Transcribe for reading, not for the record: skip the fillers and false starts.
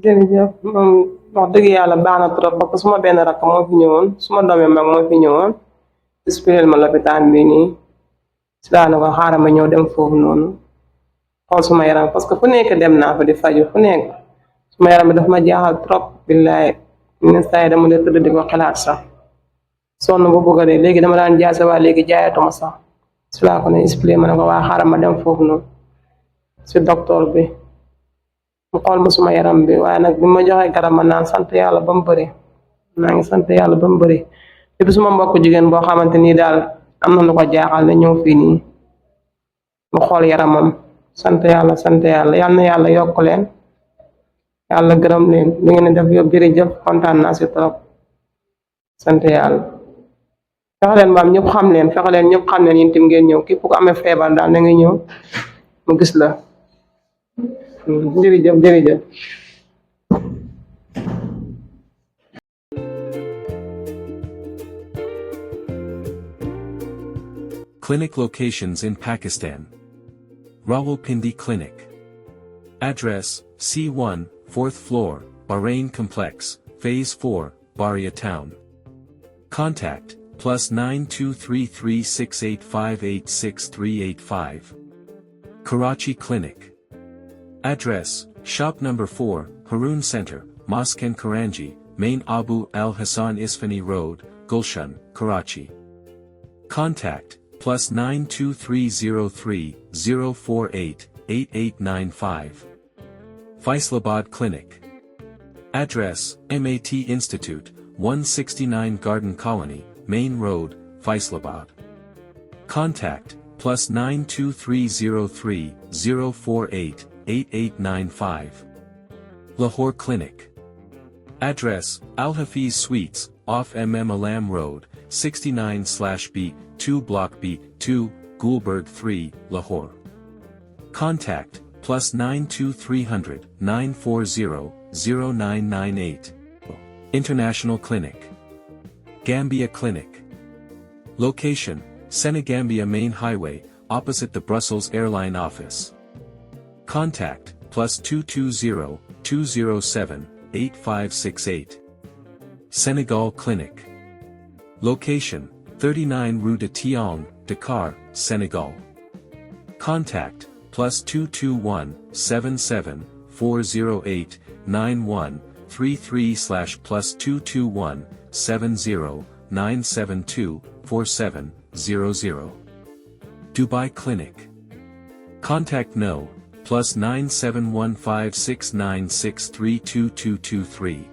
jërëjëf moom wax dëgg yàlla baax na trop parce que suma benn rakk moo fi ñëwoon suma doomi mag moo fi ñëwoon expliqué ma lopitaan bi nii si laa ne ko xaaral ma ñëw dem foofu noonu xool suma yaram parce que fu nekk dem naa fa di faju fu nekk suma yaram bi daf ma jaaxal trop billaay yenn saa yi dama dee tëdd di ko xalaat sax sonn bu bëgg a dee léegi dama daan jaase waa léegi jaayatuma sax si laa ko ne expliqué ma ne ko waa xaaral ma dem foofu noonu si docteur bi mu xool ma suma yaram bi waaye nag bi ma joxee garab ma naan sant yàlla ba mu bëri maa ngi sant yàlla ba mu bëri depuis suma mbokk jigéen boo xamante nii daal am na lu ko jaaxal ne ñëw fii nii mu xool yaramam sant yàlla yal na yàlla yokk leen yàlla gërëm leen li ngeen def yëpp jërëjëf kontaan naa si trop sant yàlla fexe leen baam ñëpp xam leen fexe leen ñëpp xam leen yéen tim ngeen ñëw képp ku amee feebar daal na nga ñëw mu gis la jërëjëf Clinic locations in Pakistan. Rawalpindi Clinic. Address, C1, 4th floor, Bahrain Complex, Phase 4, Baria Town. Contact, +923368586385. Karachi Clinic. Address, Shop number 4, Haroon Center, Mosque and Karanji, Main Abu Al Hassan Isfani Road, Gulshan, Karachi. Contact, +92303-048-8895. Faisalabad Clinic. Address, MAT Institute, 169 Garden Colony, Main Road, Faisalabad. Contact, +92303-048-8895. Lahore Clinic. Address, Al Hafiz Suites, off Alam Road, 69/B, 2 Block B, 2, Gulberg 3, Lahore. Contact, +92300 940 0998. International Clinic. Gambia Clinic. Location, Senegambia Main Highway, opposite the Brussels Airline Office. Contact, +220 207 8568. Senegal Clinic. Location, 39 Rue de Tiong, Dakar, Senegal. Contact, +221 77 408 9133/+221 70 972 4700. Dubai Clinic. Contact no, +9715696322223.